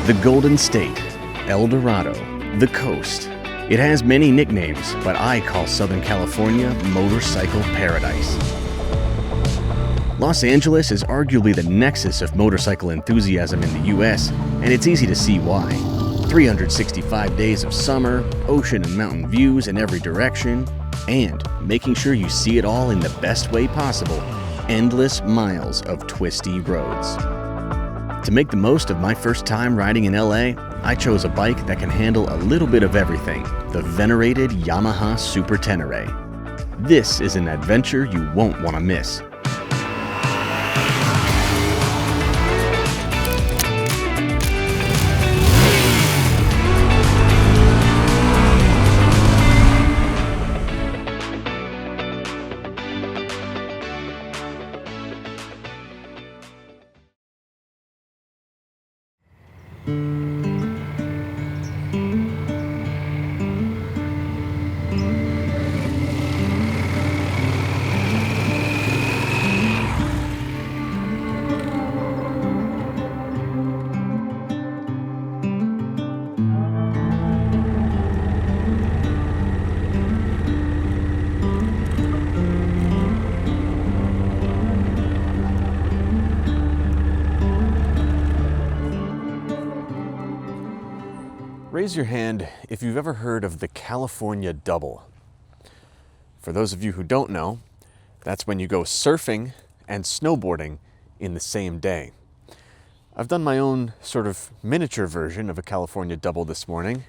The Golden State, El Dorado, the Coast. It has many nicknames, but I call Southern California Motorcycle Paradise. Los Angeles is arguably the nexus of motorcycle enthusiasm in the US, and it's easy to see why. 365 days of summer, ocean and mountain views in every direction, and making sure you see it all in the best way possible, endless miles of twisty roads. To make the most of my first time riding in LA, I chose a bike that can handle a little bit of everything, the venerated Yamaha Super Tenere. This is an adventure you won't want to miss. Raise your hand if you've ever heard of the California Double. For those of you who don't know, that's when you go surfing and snowboarding in the same day. I've done my own sort of miniature version of a California Double this morning,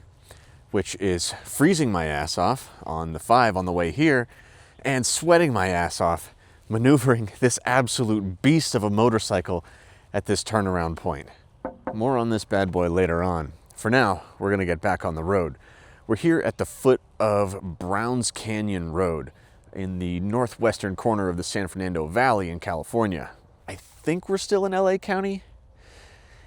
which is freezing my ass off on the 5 on the way here and sweating my ass off maneuvering this absolute beast of a motorcycle at this turnaround point. More on this bad boy later on. For now, we're gonna get back on the road. We're here at the foot of Browns Canyon Road in the northwestern corner of the San Fernando Valley in California. I think we're still in LA County.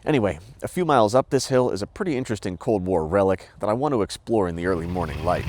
Anyway, a few miles up this hill is a pretty interesting Cold War relic that I want to explore in the early morning light.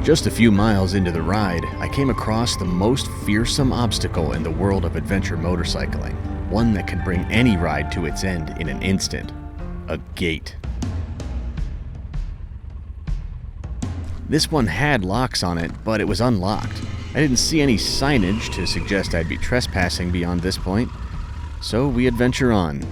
Just a few miles into the ride, I came across the most fearsome obstacle in the world of adventure motorcycling, one that can bring any ride to its end in an instant: a gate. This one had locks on it, but it was unlocked. I didn't see any signage to suggest I'd be trespassing beyond this point, so we adventure on.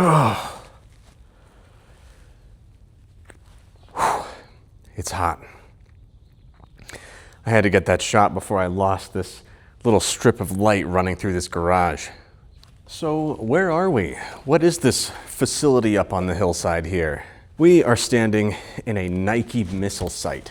Oh, it's hot. I had to get that shot before I lost this little strip of light running through this garage. So where are we? What is this facility up on the hillside here? We are standing in a Nike missile site.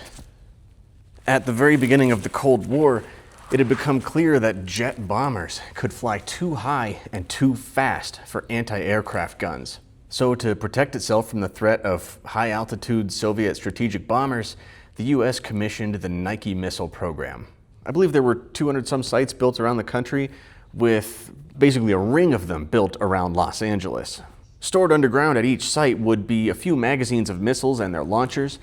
At the very beginning of the Cold War, it had become clear that jet bombers could fly too high and too fast for anti-aircraft guns. So to protect itself from the threat of high-altitude Soviet strategic bombers, the U.S. commissioned the Nike missile program. I believe there were 200-some sites built around the country, with basically a ring of them built around Los Angeles. Stored underground at each site would be a few magazines of missiles and their launchers,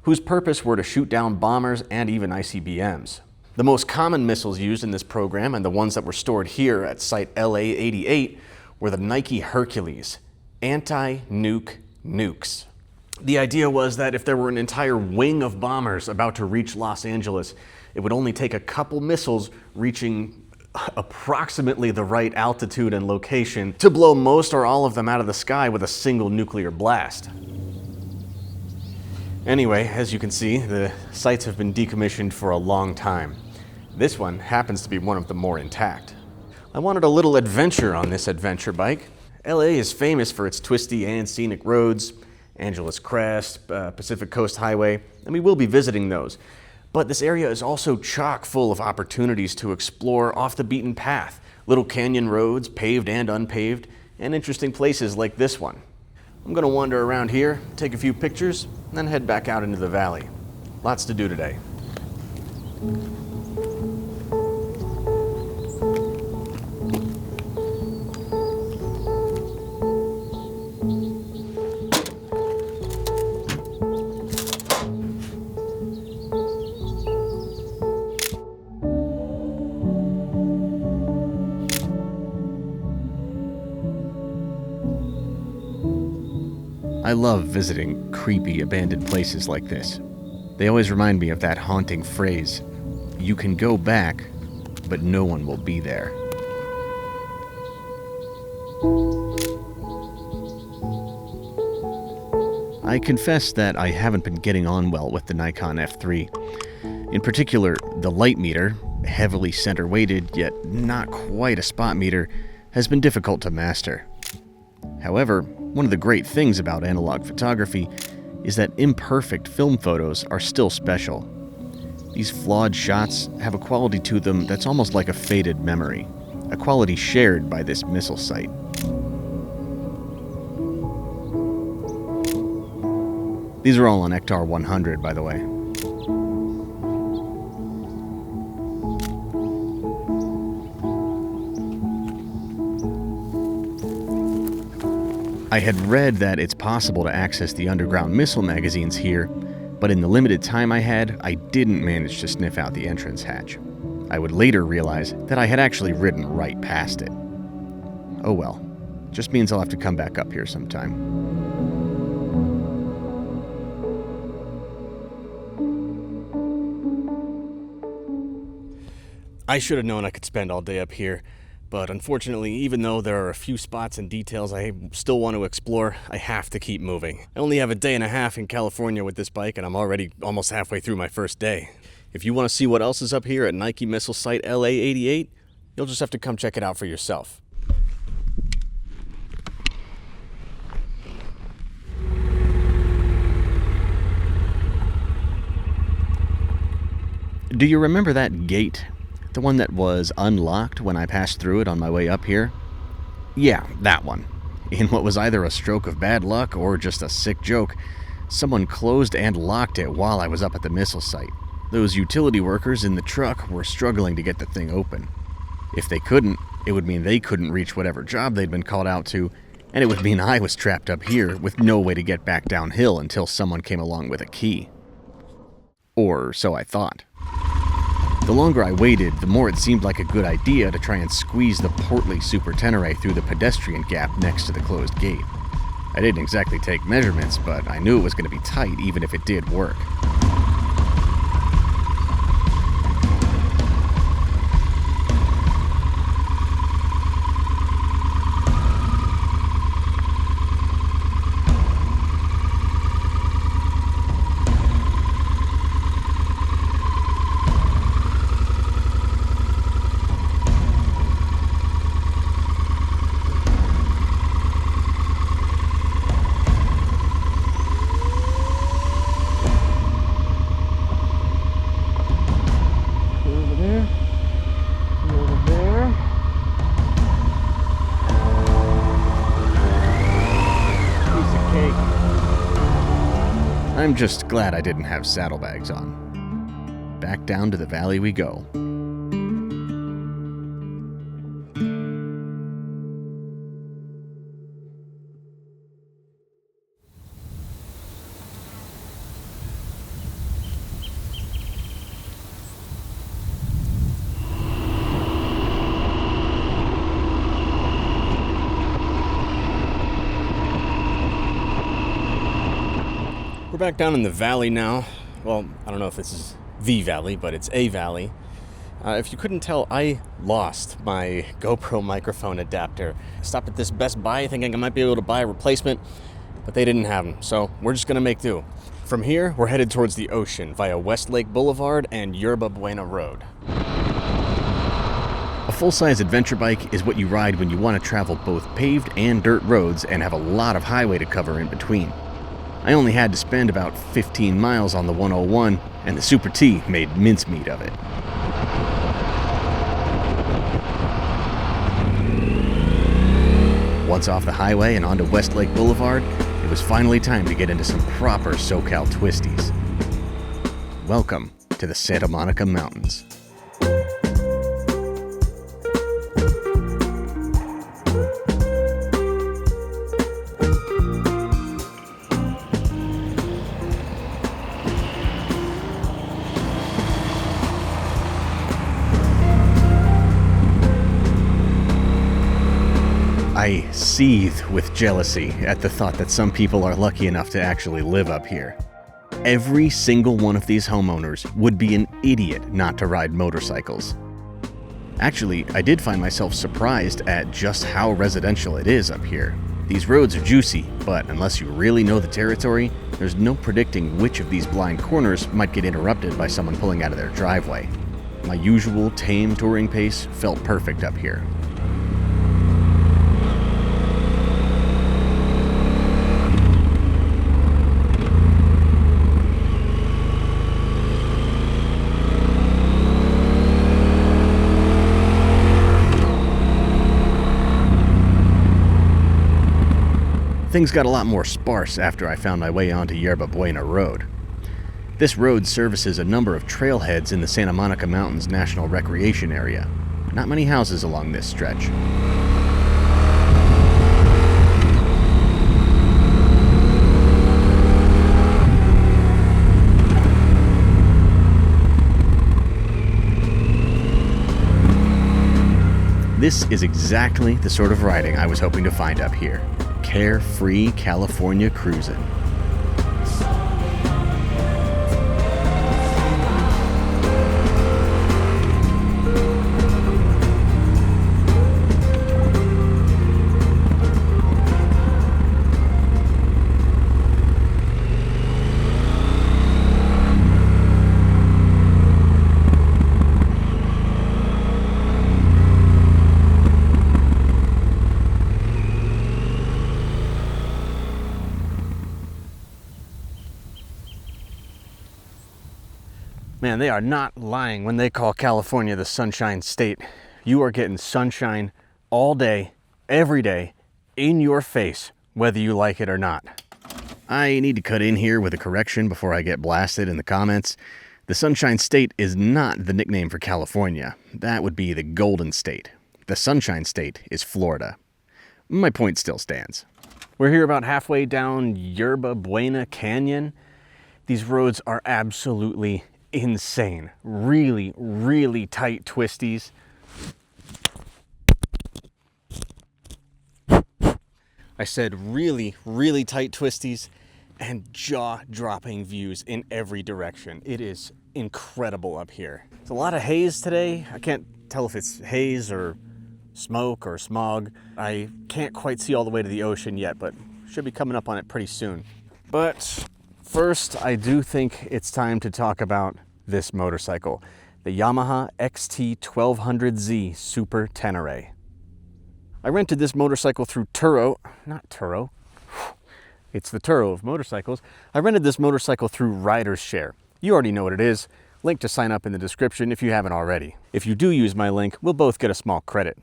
whose purpose were to shoot down bombers and even ICBMs. The most common missiles used in this program, and the ones that were stored here at Site LA-88, were the Nike Hercules, anti-nuke nukes. The idea was that if there were an entire wing of bombers about to reach Los Angeles, it would only take a couple missiles reaching approximately the right altitude and location to blow most or all of them out of the sky with a single nuclear blast. Anyway, as you can see, the sites have been decommissioned for a long time. This one happens to be one of the more intact. I wanted a little adventure on this adventure bike. LA is famous for its twisty and scenic roads, Angeles Crest, Pacific Coast Highway, and we will be visiting those. But this area is also chock full of opportunities to explore off the beaten path, little canyon roads, paved and unpaved, and interesting places like this one. I'm going to wander around here, take a few pictures, and then head back out into the valley. Lots to do today. I love visiting creepy, abandoned places like this. They always remind me of that haunting phrase, "You can go back, but no one will be there." I confess that I haven't been getting on well with the Nikon F3. In particular, the light meter, heavily center-weighted yet not quite a spot meter, has been difficult to master. However, one of the great things about analog photography is that imperfect film photos are still special. These flawed shots have a quality to them that's almost like a faded memory, a quality shared by this missile site. These are all on Ektar 100, by the way. I had read that it's possible to access the underground missile magazines here, but in the limited time I had, I didn't manage to sniff out the entrance hatch. I would later realize that I had actually ridden right past it. Oh well, just means I'll have to come back up here sometime. I should have known I could spend all day up here. But unfortunately, even though there are a few spots and details I still want to explore, I have to keep moving. I only have a day and a half in California with this bike, and I'm already almost halfway through my first day. If you want to see what else is up here at Nike Missile Site LA-88, you'll just have to come check it out for yourself. Do you remember that gate? The one that was unlocked when I passed through it on my way up here? Yeah, that one. In what was either a stroke of bad luck or just a sick joke, someone closed and locked it while I was up at the missile site. Those utility workers in the truck were struggling to get the thing open. If they couldn't, it would mean they couldn't reach whatever job they'd been called out to, and it would mean I was trapped up here with no way to get back downhill until someone came along with a key. Or so I thought. The longer I waited, the more it seemed like a good idea to try and squeeze the portly Super Tenere through the pedestrian gap next to the closed gate. I didn't exactly take measurements, but I knew it was going to be tight even if it did work. I'm just glad I didn't have saddlebags on. Back down to the valley we go. We're back down in the valley now. Well, I don't know if this is the valley, but it's a valley. If you couldn't tell, I lost my GoPro microphone adapter. I stopped at this Best Buy thinking I might be able to buy a replacement, but they didn't have them, so we're just gonna make do. From here, we're headed towards the ocean via Westlake Boulevard and Yerba Buena Road. A full-size adventure bike is what you ride when you want to travel both paved and dirt roads and have a lot of highway to cover in between. I only had to spend about 15 miles on the 101, and the Super T made mincemeat of it. Once off the highway and onto Westlake Boulevard, it was finally time to get into some proper SoCal twisties. Welcome to the Santa Monica Mountains. I seethe with jealousy at the thought that some people are lucky enough to actually live up here. Every single one of these homeowners would be an idiot not to ride motorcycles. Actually, I did find myself surprised at just how residential it is up here. These roads are juicy, but unless you really know the territory, there's no predicting which of these blind corners might get interrupted by someone pulling out of their driveway. My usual tame touring pace felt perfect up here. Things got a lot more sparse after I found my way onto Yerba Buena Road. This road services a number of trailheads in the Santa Monica Mountains National Recreation Area. Not many houses along this stretch. This is exactly the sort of riding I was hoping to find up here. Carefree California cruising. Man, they are not lying when they call California the Sunshine State. You are getting sunshine all day, every day, in your face, whether you like it or not. I need to cut in here with a correction before I get blasted in the comments. The Sunshine State is not the nickname for California. That would be the Golden State. The Sunshine State is Florida. My point still stands. We're here about halfway down Yerba Buena Canyon. These roads are absolutely insane. Really, really tight twisties. I said really, really tight twisties and jaw-dropping views in every direction. It is incredible up here. There's a lot of haze today. I can't tell if it's haze or smoke or smog. I can't quite see all the way to the ocean yet, but should be coming up on it pretty soon. But first, I do think it's time to talk about this motorcycle, the Yamaha XT1200Z Super Tenere. I rented this motorcycle through it's the Turo of motorcycles. I rented this motorcycle through Riders Share. You already know what it is. Link to sign up in the description if you haven't already. If you do use my link, we'll both get a small credit.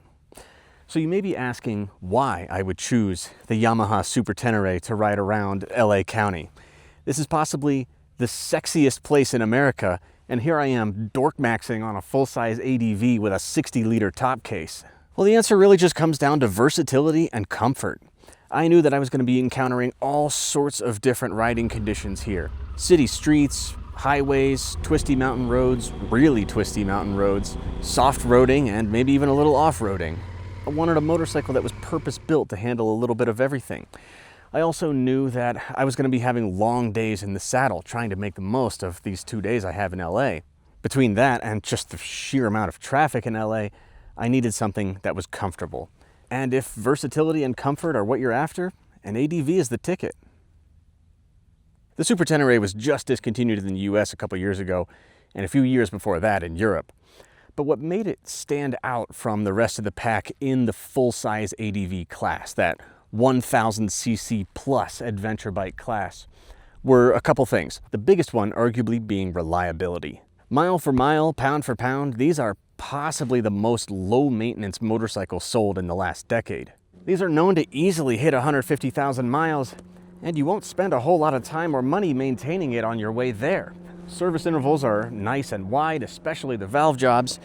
So you may be asking why I would choose the Yamaha Super Tenere to ride around LA County. This is possibly the sexiest place in America, and here I am dork-maxing on a full-size ADV with a 60-liter top case. Well, the answer really just comes down to versatility and comfort. I knew that I was going to be encountering all sorts of different riding conditions here. City streets, highways, twisty mountain roads, really twisty mountain roads, soft roading, and maybe even a little off-roading. I wanted a motorcycle that was purpose-built to handle a little bit of everything. I also knew that I was going to be having long days in the saddle, trying to make the most of these 2 days I have in LA. Between that and just the sheer amount of traffic in LA, I needed something that was comfortable. And if versatility and comfort are what you're after, an ADV is the ticket. The Super Tenere was just discontinued in the US a couple years ago, and a few years before that in Europe. But what made it stand out from the rest of the pack in the full-size ADV class, that 1000cc plus adventure bike class, were a couple things. The biggest one arguably being reliability. Mile for mile, pound for pound, these are possibly the most low-maintenance motorcycles sold in the last decade. These are known to easily hit 150,000 miles, and you won't spend a whole lot of time or money maintaining it on your way there. Service intervals are nice and wide, especially the valve jobs,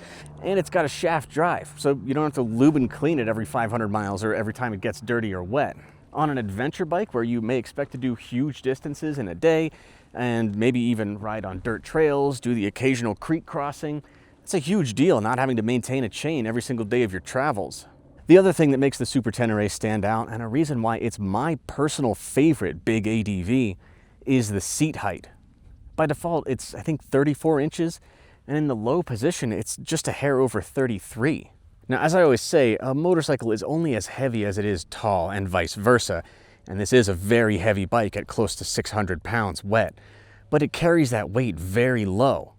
and it's got a shaft drive, so you don't have to lube and clean it every 500 miles or every time it gets dirty or wet. On an adventure bike where you may expect to do huge distances in a day, and maybe even ride on dirt trails, do the occasional creek crossing, it's a huge deal not having to maintain a chain every single day of your travels. The other thing that makes the Super Tenere stand out, and a reason why it's my personal favorite big ADV, is the seat height. By default, it's I think 34 inches, and in the low position, it's just a hair over 33. Now, as I always say, a motorcycle is only as heavy as it is tall, and vice versa, and this is a very heavy bike at close to 600 pounds wet, but it carries that weight very low.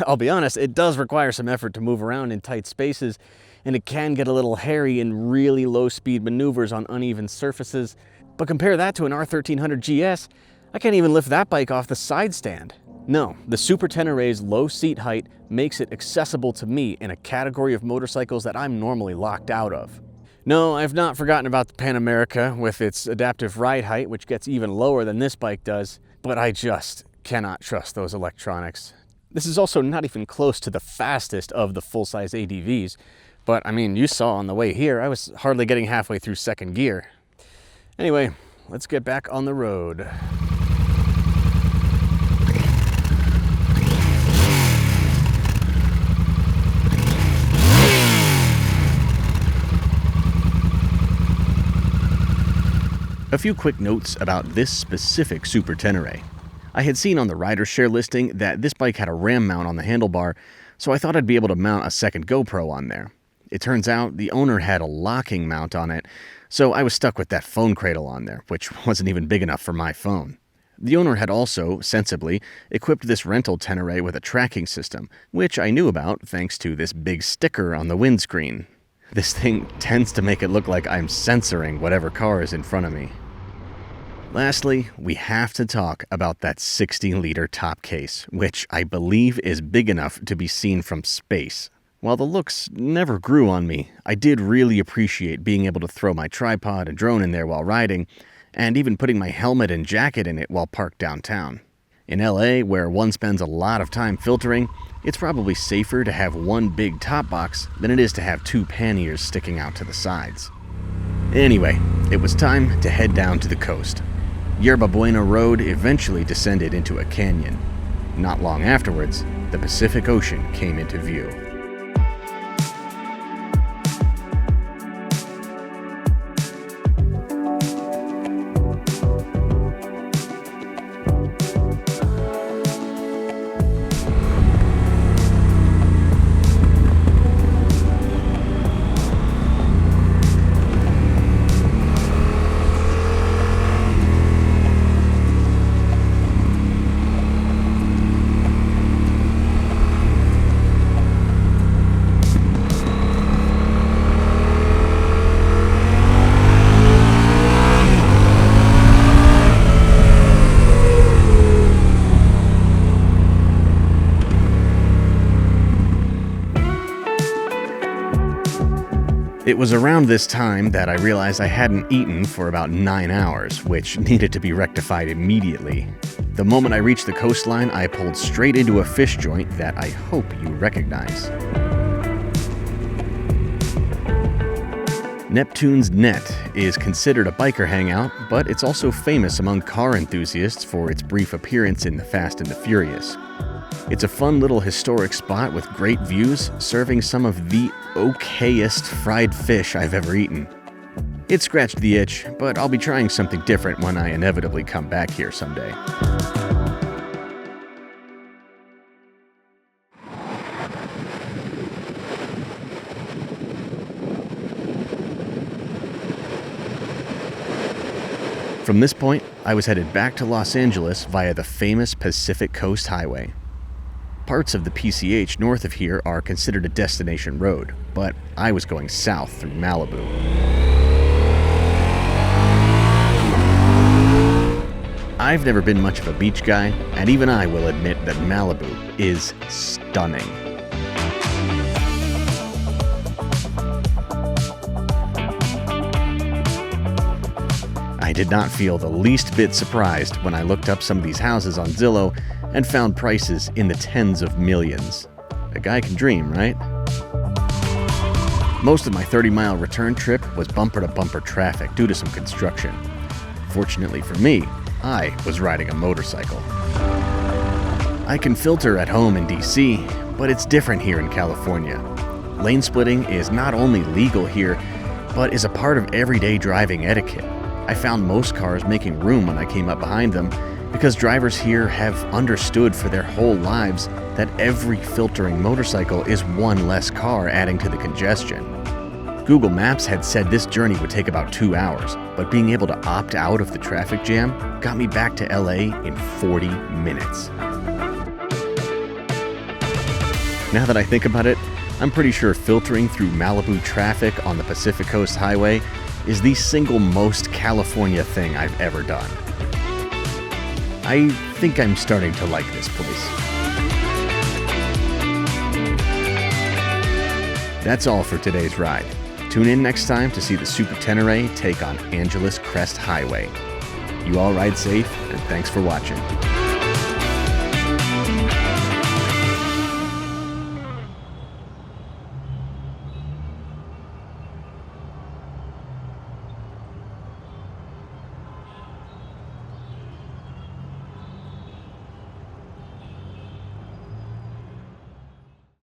I'll be honest, it does require some effort to move around in tight spaces, and it can get a little hairy in really low-speed maneuvers on uneven surfaces, but compare that to an R1300 GS, I can't even lift that bike off the side stand. No, the Super Tenere's low seat height makes it accessible to me in a category of motorcycles that I'm normally locked out of. No, I've not forgotten about the Pan America with its adaptive ride height, which gets even lower than this bike does, but I just cannot trust those electronics. This is also not even close to the fastest of the full-size ADVs, but I mean, you saw on the way here, I was hardly getting halfway through second gear. Anyway, let's get back on the road. A few quick notes about this specific Super Tenere. I had seen on the rider share listing that this bike had a RAM mount on the handlebar, so I thought I'd be able to mount a second GoPro on there. It turns out the owner had a locking mount on it, so I was stuck with that phone cradle on there, which wasn't even big enough for my phone. The owner had also, sensibly, equipped this rental Tenere with a tracking system, which I knew about thanks to this big sticker on the windscreen. This thing tends to make it look like I'm censoring whatever car is in front of me. Lastly, we have to talk about that 60-liter top case, which I believe is big enough to be seen from space. While the looks never grew on me, I did really appreciate being able to throw my tripod and drone in there while riding, and even putting my helmet and jacket in it while parked downtown. In LA, where one spends a lot of time filtering, it's probably safer to have one big top box than it is to have two panniers sticking out to the sides. Anyway, it was time to head down to the coast. Yerba Buena Road eventually descended into a canyon. Not long afterwards, the Pacific Ocean came into view. It was around this time that I realized I hadn't eaten for about 9 hours, which needed to be rectified immediately. The moment I reached the coastline, I pulled straight into a fish joint that I hope you recognize. Neptune's Net is considered a biker hangout, but it's also famous among car enthusiasts for its brief appearance in The Fast and the Furious. It's a fun little historic spot with great views, serving some of the okayest fried fish I've ever eaten. It scratched the itch, but I'll be trying something different when I inevitably come back here someday. From this point, I was headed back to Los Angeles via the famous Pacific Coast Highway. Parts of the PCH north of here are considered a destination road, but I was going south through Malibu. I've never been much of a beach guy, and even I will admit that Malibu is stunning. I did not feel the least bit surprised when I looked up some of these houses on Zillow and found prices in the tens of millions. A guy can dream, right? Most of my 30-mile return trip was bumper-to-bumper traffic due to some construction. Fortunately for me, I was riding a motorcycle. I can filter at home in DC, but it's different here in California. Lane splitting is not only legal here, but is a part of everyday driving etiquette. I found most cars making room when I came up behind them because drivers here have understood for their whole lives that every filtering motorcycle is one less car adding to the congestion. Google Maps had said this journey would take about 2 hours, but being able to opt out of the traffic jam got me back to LA in 40 minutes. Now that I think about it, I'm pretty sure filtering through Malibu traffic on the Pacific Coast Highway is the single most California thing I've ever done. I think I'm starting to like this place. That's all for today's ride. Tune in next time to see the Super Tenere take on Angeles Crest Highway. You all ride safe, and thanks for watching.